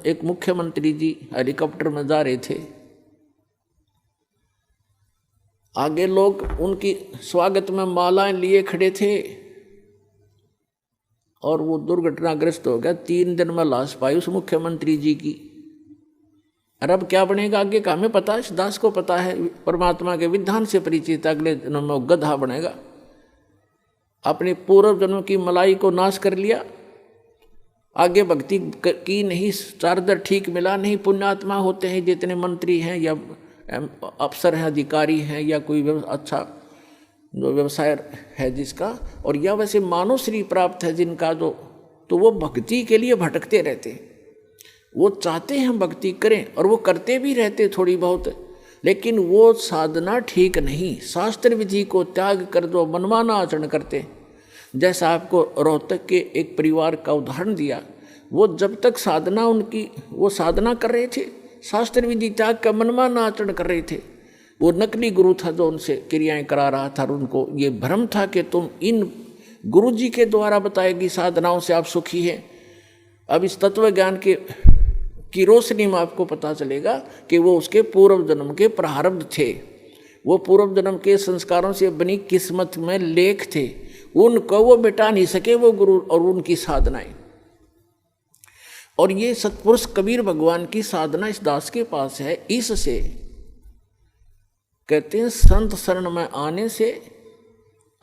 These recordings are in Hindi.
एक मुख्यमंत्री जी हेलीकॉप्टर में जा रहे थे, आगे लोग उनकी स्वागत में मालाएं लिए खड़े थे और वो दुर्घटनाग्रस्त हो गया। 3 दिन में लाश पाई उस मुख्यमंत्री जी की। और अब क्या बनेगा आगे का हमें पता है, दास को पता है, परमात्मा के विधान से परिचित। अगले जन्म में गधा बनेगा। अपने पूर्व जन्म की मलाई को नाश कर लिया, आगे भक्ति की नहीं, चार्जर ठीक मिला नहीं। पुण्यात्मा होते हैं जितने मंत्री हैं या अफसर हैं, अधिकारी हैं, या कोई अच्छा जो व्यवसाय है जिसका, और या वैसे मानव श्री प्राप्त है जिनका, जो तो वो भक्ति के लिए भटकते रहते हैं। वो चाहते हैं भक्ति करें और वो करते भी रहते थोड़ी बहुत, लेकिन वो साधना ठीक नहीं। शास्त्र विधि को त्याग कर दो, मनमाना आचरण करते। जैसा आपको रोहतक के एक परिवार का उदाहरण दिया, वो जब तक साधना उनकी, वो साधना कर रहे थे, शास्त्र विधि त्याग का मनमाना आचरण कर रहे थे। वो नकली गुरु था जो उनसे क्रियाएं करा रहा था, और उनको ये भ्रम था कि तुम इन गुरु जी के द्वारा बताएगी साधनाओं से आप सुखी हैं। अब इस तत्व ज्ञान की रोशनी में आपको पता चलेगा कि वो उसके पूर्व जन्म के प्रारब्ध थे, वो पूर्व जन्म के संस्कारों से बनी किस्मत में लेख थे, उनको वो मिटा नहीं सके वो गुरु और उनकी साधनाएं। और ये सतपुरुष कबीर भगवान की साधना इस दास के पास है। इससे कहते हैं संत शरण में आने से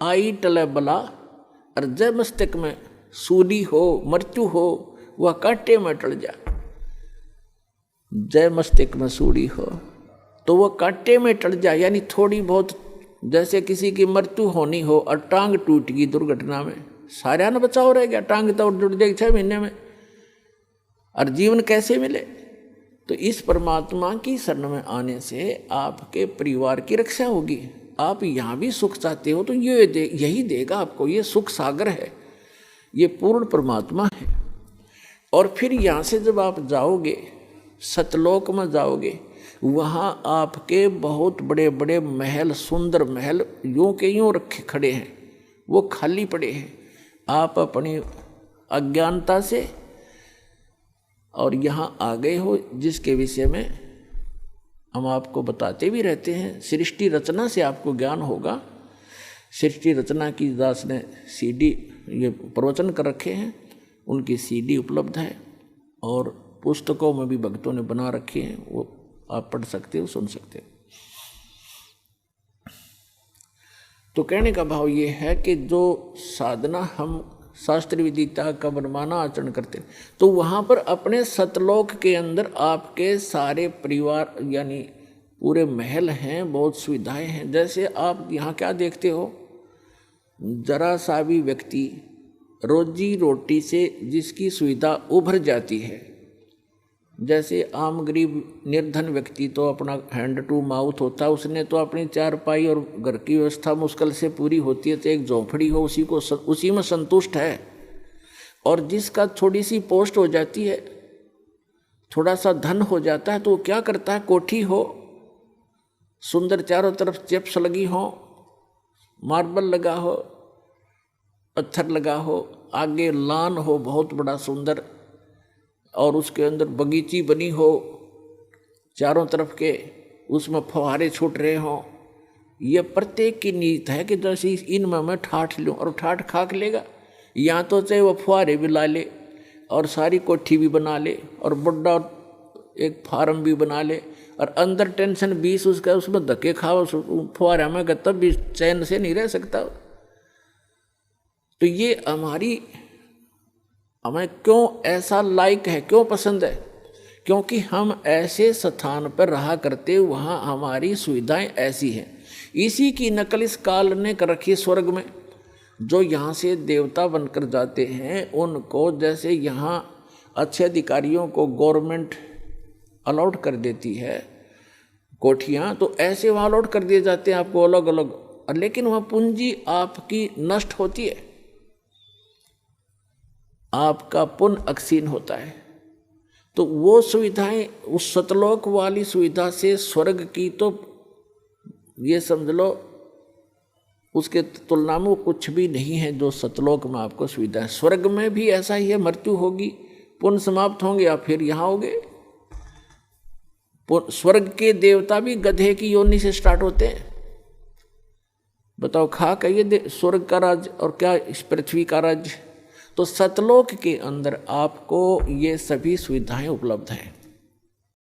आई टले बला, और जय मस्तक में सूली हो मृत्यु हो वह कांटे में टल जा। जय मस्तक में सूली हो तो वह कांटे में टल जा, यानी थोड़ी बहुत, जैसे किसी की मृत्यु होनी हो और टांग टूट गई दुर्घटना में, सारा न बचाव रह गया, टांग तो जुड़ जाएगी 6 महीने में, और जीवन कैसे मिले। तो इस परमात्मा की शरण में आने से आपके परिवार की रक्षा होगी। आप यहाँ भी सुख चाहते हो तो यही देगा आपको। ये सुख सागर है, ये पूर्ण परमात्मा है। और फिर यहाँ से जब आप जाओगे, सतलोक में जाओगे, वहाँ आपके बहुत बड़े बड़े महल, सुंदर महल यूं के यूं रखे खड़े हैं, वो खाली पड़े हैं। आप अपनी अज्ञानता से और यहाँ आ गए हो, जिसके विषय में हम आपको बताते भी रहते हैं। सृष्टि रचना से आपको ज्ञान होगा। सृष्टि रचना की दास ने CD ये प्रवचन कर रखे हैं, उनकी CD उपलब्ध है, और पुस्तकों में भी भक्तों ने बना रखे हैं, वो आप पढ़ सकते हो, सुन सकते हो। तो कहने का भाव ये है कि जो साधना हम शास्त्र विधि त्याग का मनमाना आचरण करते, तो वहाँ पर अपने सतलोक के अंदर आपके सारे परिवार यानी पूरे महल हैं, बहुत सुविधाएं हैं। जैसे आप यहाँ क्या देखते हो, जरा सा भी व्यक्ति रोजी रोटी से जिसकी सुविधा उभर जाती है, जैसे आम गरीब निर्धन व्यक्ति तो अपना हैंड टू माउथ होता है, उसने तो अपनी चारपाई और घर की व्यवस्था मुश्किल से पूरी होती है, तो एक झोंपड़ी हो उसी में संतुष्ट है। और जिसका थोड़ी सी पोस्ट हो जाती है, थोड़ा सा धन हो जाता है, तो वो क्या करता है, कोठी हो, सुंदर चारों तरफ चिप्स लगी हो, मार्बल लगा हो, पत्थर लगा हो, आगे लान हो बहुत बड़ा सुंदर, और उसके अंदर बगीची बनी हो चारों तरफ के, उसमें फुहारे छूट रहे हों। ये प्रत्येक की नीयत है कि जैसे इनमें मैं ठाठ लूँ, और ठाठ खाक लेगा, या तो चाहे वो फुहारे भी ला ले और सारी कोठी भी बना ले और बड़ा एक फार्म भी बना ले, और अंदर टेंशन 20 उसका, उसमें धक्के खाओ फुहारे में, तब भी चैन से नहीं रह सकता। तो ये हमें क्यों ऐसा लाइक है, क्यों पसंद है, क्योंकि हम ऐसे स्थान पर रहा करते, वहाँ हमारी सुविधाएं ऐसी हैं। इसी की नकल इस काल ने कर रखी स्वर्ग में। जो यहाँ से देवता बनकर जाते हैं, उनको जैसे यहाँ अच्छे अधिकारियों को गवर्नमेंट अलॉट कर देती है कोठियाँ, तो ऐसे वहाँ अलॉट कर दिए जाते हैं आपको अलग अलग, लेकिन वहाँ पूंजी आपकी नष्ट होती है, आपका पुण्य अक्षीण होता है। तो वो सुविधाएं, उस सतलोक वाली सुविधा से स्वर्ग की, तो ये समझ लो उसके तुलना में वो कुछ भी नहीं है जो सतलोक में आपको सुविधा है। स्वर्ग में भी ऐसा ही है, मृत्यु होगी, पुण्य समाप्त होंगे आप फिर यहाँ आओगे। स्वर्ग के देवता भी गधे की योनि से स्टार्ट होते हैं। बताओ खा कहिए स्वर्ग का राज्य और क्या इस पृथ्वी का राज्य। तो सतलोक के अंदर आपको ये सभी सुविधाएं उपलब्ध हैं।